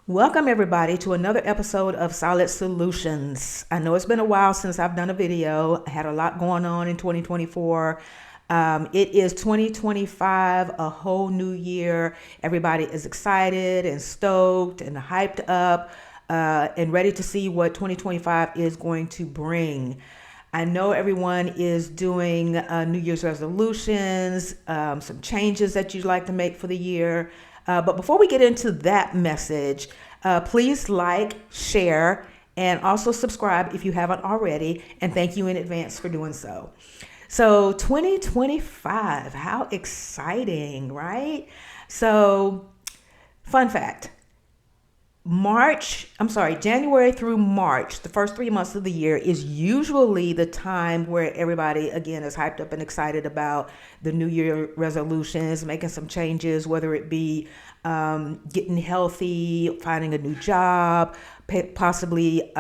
Welcome, everybody, to another episode of Solid Solutions. I know it's been a while since I've done a video. I had a lot going on in 2024. It is 2025, a whole new year. Everybody is excited and stoked and hyped up and ready to see what 2025 is going to bring. I know everyone is doing New Year's resolutions, some changes that you'd like to make for the year. But before we get into that message, please like, share, and also subscribe if you haven't already. And thank you in advance for doing so. So 2025, how exciting, right? So fun fact. January through March, the first 3 months of the year is usually the time where everybody, again, is hyped up and excited about the New Year resolutions, making some changes, whether it be getting healthy, finding a new job, possibly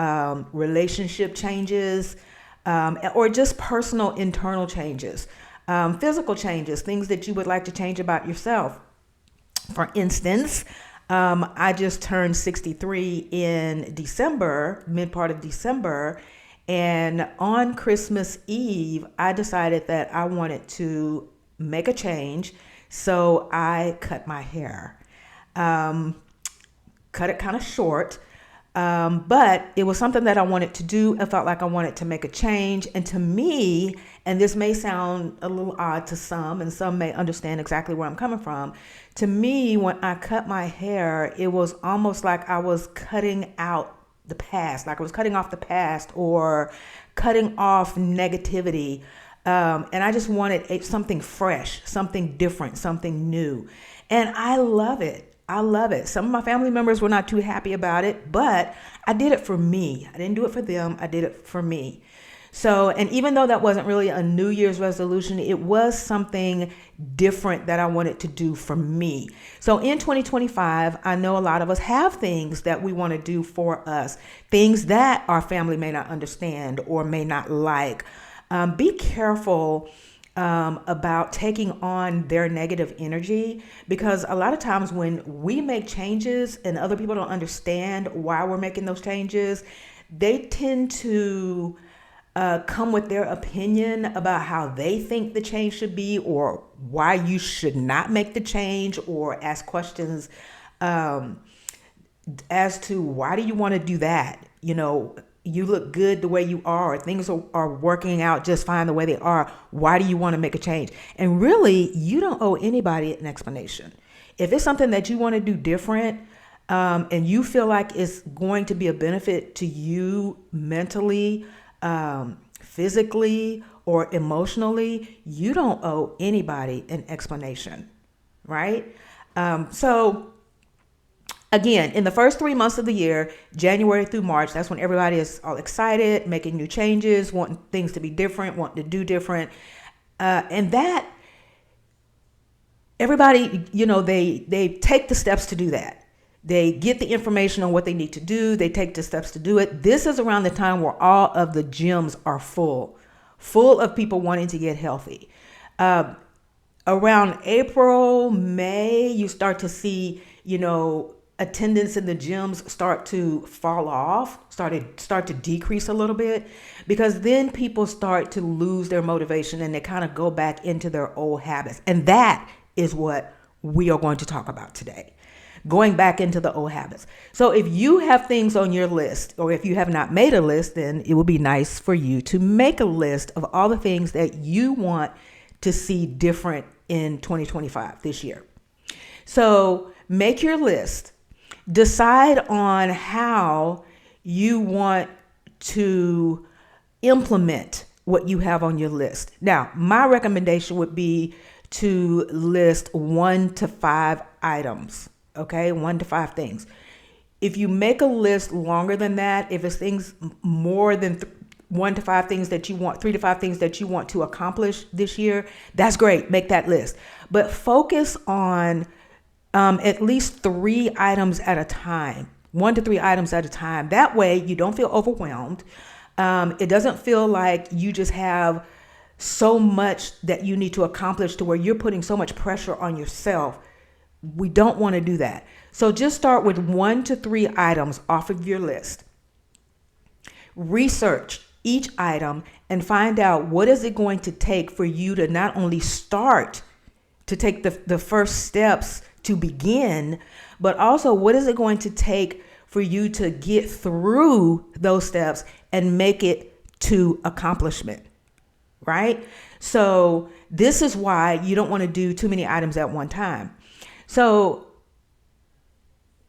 relationship changes, or just personal internal changes, physical changes, things that you would like to change about yourself. For instance, I just turned 63 in December, mid part of December. And on Christmas Eve, I decided that I wanted to make a change. So I cut my hair, cut it kind of short. But it was something that I wanted to do. I felt like I wanted to make a change. And to me, and this may sound a little odd to some, and some may understand exactly where I'm coming from. To me, when I cut my hair, it was almost like I was cutting out the past, like I was cutting off the past or cutting off negativity. And I just wanted something fresh, something different, something new. And I love it. I love it. Some of my family members were not too happy about it, but I did it for me. I didn't do it for them. I did it for me. So, and even though that wasn't really a New Year's resolution, it was something different that I wanted to do for me. So in 2025, I know a lot of us have things that we want to do for us, things that our family may not understand or may not like. Be careful about taking on their negative energy, because a lot of times when we make changes and other people don't understand why we're making those changes, they tend to come with their opinion about how they think the change should be or why you should not make the change, or ask questions as to why do you want to do that? You look good the way you are, or things are working out just fine the way they are. Why do you want to make a change? And really, you don't owe anybody an explanation. If it's something that you want to do different, and you feel like it's going to be a benefit to you mentally, physically, or emotionally, you don't owe anybody an explanation, right? So again, in the first 3 months of the year, January through March, that's when everybody is all excited, making new changes, wanting things to be different, wanting to do different. And that everybody, they take the steps to do that. They get the information on what they need to do. They take the steps to do it. This is around the time where all of the gyms are full of people wanting to get healthy. Around April, May, you start to see, attendance in the gyms start to fall off, start to decrease a little bit, because then people start to lose their motivation and they kind of go back into their old habits. And that is what we are going to talk about today. Going back into the old habits. So if you have things on your list, or if you have not made a list, then it would be nice for you to make a list of all the things that you want to see different in 2025, this year. So make your list. Decide on how you want to implement what you have on your list. Now, my recommendation would be to list 1 to 5 items, okay? 1 to 5 things. If you make a list longer than that, if it's things more than 1 to 5 things that you want, 3 to 5 things that you want to accomplish this year, that's great. Make that list. But focus on at least 3 items at a time, 1 to 3 items at a time. That way you don't feel overwhelmed. It doesn't feel like you just have so much that you need to accomplish to where you're putting so much pressure on yourself We don't want to do that. So just start with 1 to 3 items off of your list. Research each item and find out what is it going to take for you to not only start to take the first steps to begin, but also what is it going to take for you to get through those steps and make it to accomplishment, right? So this is why you don't want to do too many items at one time. So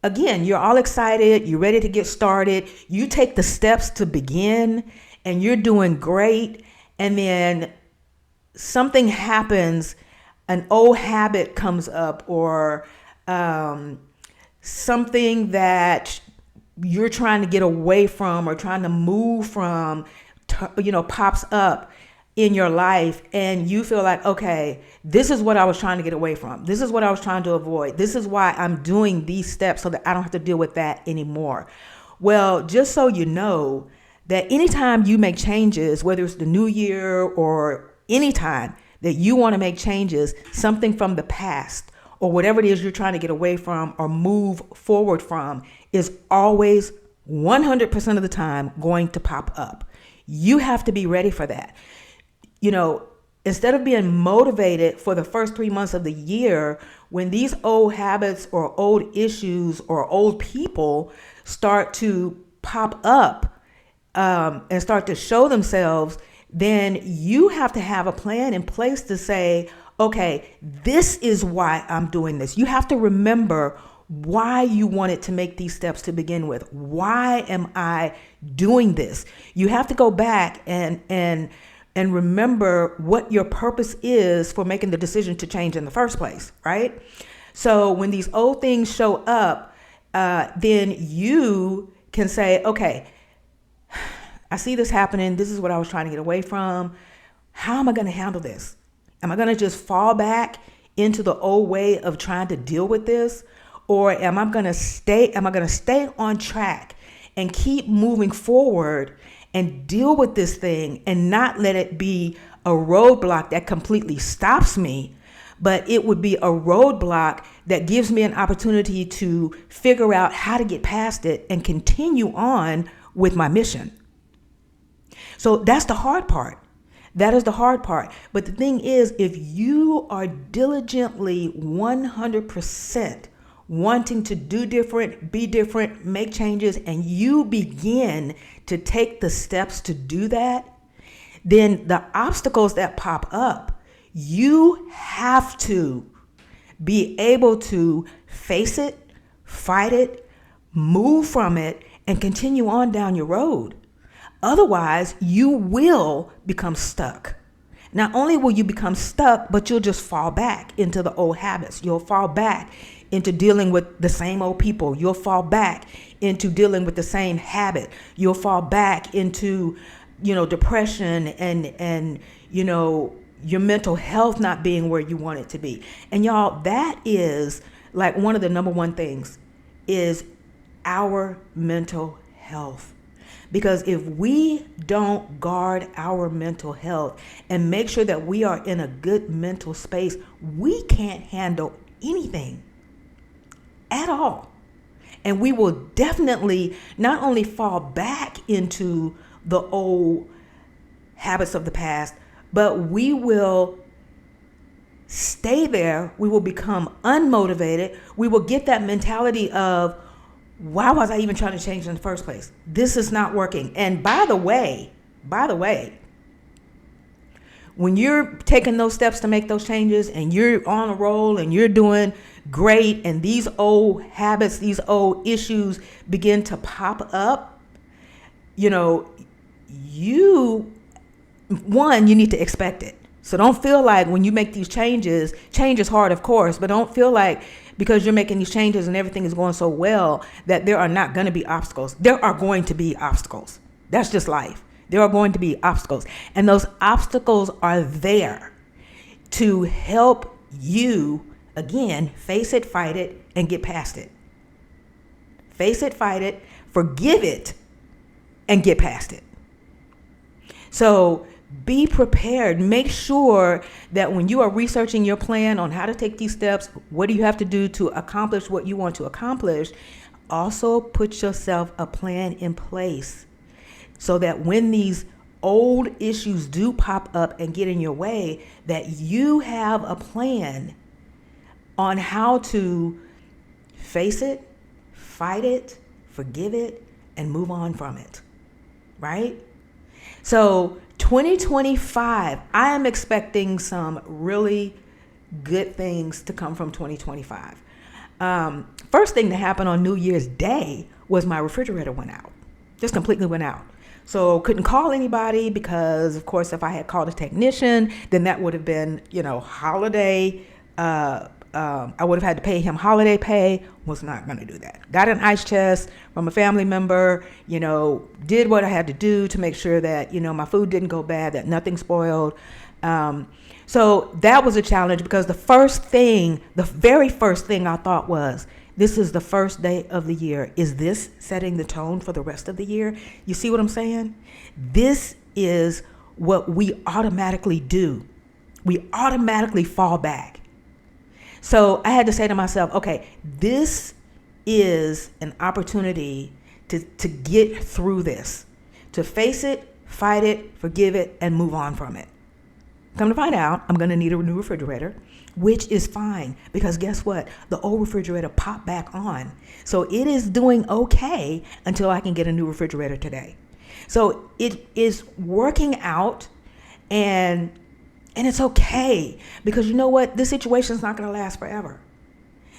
again, you're all excited, you're ready to get started, you take the steps to begin and you're doing great, and then something happens, an old habit comes up, or something that you're trying to get away from or trying to move from, pops up in your life, and you feel like, okay, this is what I was trying to get away from. This is what I was trying to avoid. This is why I'm doing these steps so that I don't have to deal with that anymore. Well, just so you know that anytime you make changes, whether it's the new year or anytime that you want to make changes, something from the past or whatever it is you're trying to get away from or move forward from is always 100% of the time going to pop up. You have to be ready for that. Instead of being motivated for the first 3 months of the year, when these old habits or old issues or old people start to pop up and start to show themselves, then you have to have a plan in place to say, okay, this is why I'm doing this. You have to remember why you wanted to make these steps to begin with. Why am I doing this? You have to go back and remember what your purpose is for making the decision to change in the first place, right? So when these old things show up, then you can say, okay, I see this happening. This is what I was trying to get away from. How am I going to handle this? Am I going to just fall back into the old way of trying to deal with this? Or am I going to stay on track and keep moving forward and deal with this thing and not let it be a roadblock that completely stops me, but it would be a roadblock that gives me an opportunity to figure out how to get past it and continue on with my mission. So that's the hard part. That is the hard part. But the thing is, if you are diligently 100% wanting to do different, be different, make changes, and you begin to take the steps to do that, then the obstacles that pop up, you have to be able to face it, fight it, move from it, and continue on down your road. Otherwise, you will become stuck. Not only will you become stuck, but you'll just fall back into the old habits. You'll fall back into dealing with the same old people. You'll fall back into dealing with the same habit. You'll fall back into, depression and your mental health not being where you want it to be. And y'all, that is like one of the number one things is our mental health. Because if we don't guard our mental health and make sure that we are in a good mental space, we can't handle anything at all. And we will definitely not only fall back into the old habits of the past, but we will stay there. We will become unmotivated. We will get that mentality of, why was I even trying to change in the first place? This is not working. And by the way, when you're taking those steps to make those changes and you're on a roll and you're doing great and these old habits, these old issues begin to pop up, you need to expect it. So don't feel like when you make these changes, change is hard, of course, but don't feel like because you're making these changes and everything is going so well that there are not going to be obstacles. There are going to be obstacles. That's just life. There are going to be obstacles. And those obstacles are there to help you, again, face it, fight it, and get past it. Face it, fight it, forgive it, and get past it. So Be prepared. Make sure that when you are researching your plan on how to take these steps, what do you have to do to accomplish what you want to accomplish? Also put yourself a plan in place so that when these old issues do pop up and get in your way, that you have a plan on how to face it, fight it, forgive it, and move on from it, right? So 2025, I am expecting some really good things to come from 2025. First thing that happened on New Year's Day was my refrigerator went out, just completely went out. So couldn't call anybody because, of course, if I had called a technician, then that would have been, holiday. I would have had to pay him holiday pay. Was not going to do that. Got an ice chest from a family member, did what I had to do to make sure that, my food didn't go bad, that nothing spoiled. So that was a challenge because the very first thing I thought was, this is the first day of the year. Is this setting the tone for the rest of the year? You see what I'm saying? This is what we automatically do. We automatically fall back. So I had to say to myself, okay, this is an opportunity to get through this, to face it, fight it, forgive it, and move on from it. Come to find out, I'm going to need a new refrigerator, which is fine because guess what? The old refrigerator popped back on. So it is doing okay until I can get a new refrigerator today. So it is working out and it's okay because you know what? This situation is not going to last forever.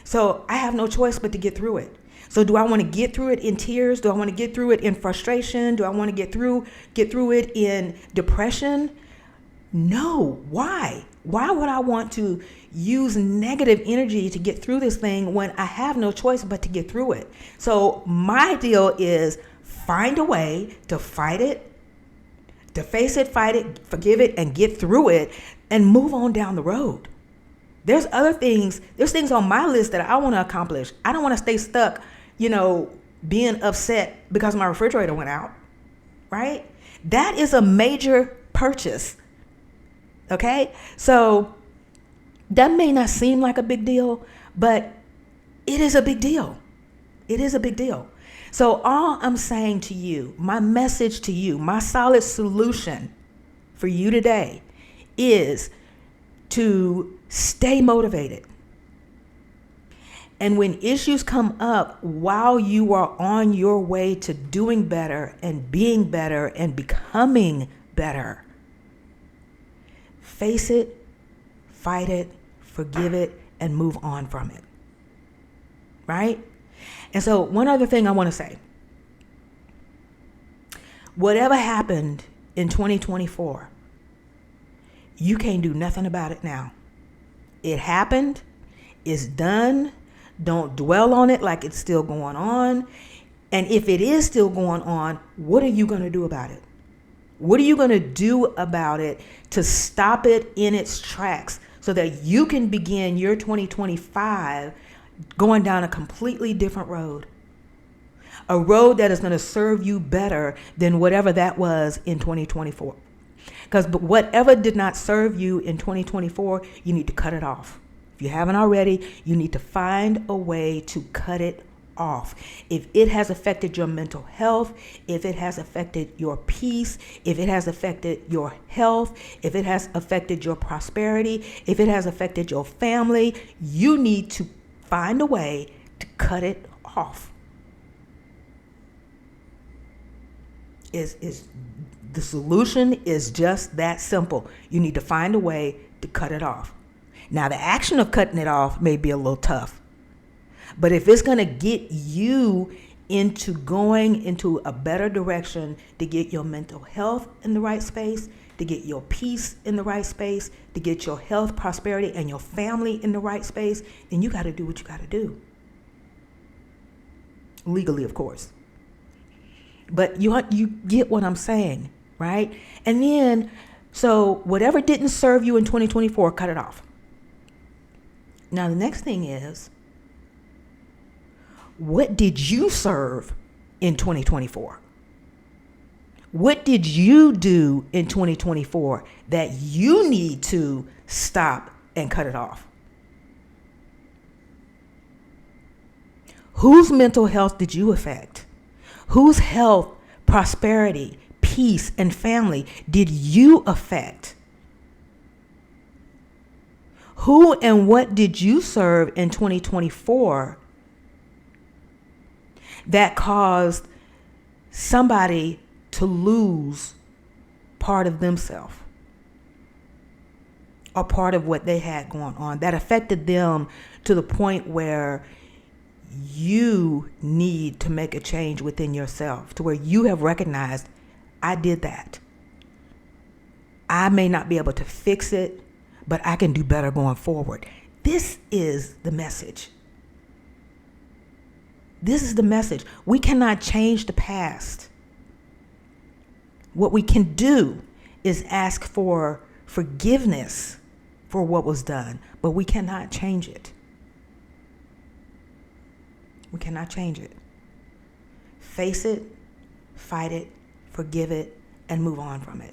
So I have no choice but to get through it. So do I want to get through it in tears? Do I want to get through it in frustration? Do I want to get through it in depression? No. Why? Why would I want to use negative energy to get through this thing when I have no choice but to get through it? So my deal is find a way to fight it, to face it, fight it, forgive it, and get through it and move on down the road. There's things on my list that I want to accomplish. I don't want to stay stuck, being upset because my refrigerator went out, right? That is a major purchase. Okay, so that may not seem like a big deal, but it is a big deal. It is a big deal. So all I'm saying to you, my message to you, my solid solution for you today is to stay motivated. And when issues come up while you are on your way to doing better and being better and becoming better, face it, fight it, forgive it, and move on from it. Right? And so one other thing I want to say. Whatever happened in 2024, you can't do nothing about it now. It happened. It's done. Don't dwell on it like it's still going on. And if it is still going on, what are you going to do about it? What are you going to do about it to stop it in its tracks so that you can begin your 2025 going down a completely different road? A road that is going to serve you better than whatever that was in 2024. Because whatever did not serve you in 2024, you need to cut it off. If you haven't already, you need to find a way to cut it off. If it has affected your mental health, if it has affected your peace, if it has affected your health, if it has affected your prosperity, if it has affected your family, you need to find a way to cut it off. The solution is just that simple. You need to find a way to cut it off. Now, the action of cutting it off may be a little tough, but if it's going to get you into going into a better direction to get your mental health in the right space, to get your peace in the right space, to get your health, prosperity, and your family in the right space, then you got to do what you got to do. Legally, of course. But you get what I'm saying, right? And then, so whatever didn't serve you in 2024, cut it off. Now, the next thing is, what did you serve in 2024? What did you do in 2024 that you need to stop and cut it off? Whose mental health did you affect? Whose health, prosperity, peace, and family did you affect? Who and what did you serve in 2024 that caused somebody to lose part of themselves or part of what they had going on that affected them to the point where you need to make a change within yourself, to where you have recognized, I did that. I may not be able to fix it, but I can do better going forward. This is the message. This is the message. We cannot change the past. What we can do is ask for forgiveness for what was done, but we cannot change it. We cannot change it. Face it, fight it, forgive it, and move on from it.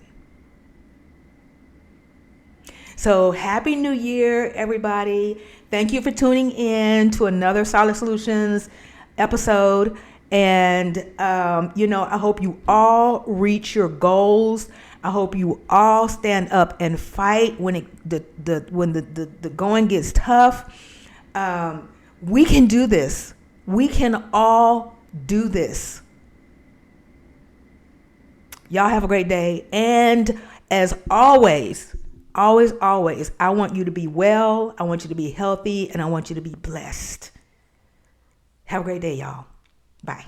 So happy New Year, everybody. Thank you for tuning in to another Solid Solutions episode. And, I hope you all reach your goals. I hope you all stand up and fight when the going gets tough. We can do this. We can all do this. Y'all have a great day. And as always, I want you to be well. I want you to be healthy, and I want you to be blessed. Have a great day, y'all. Bye.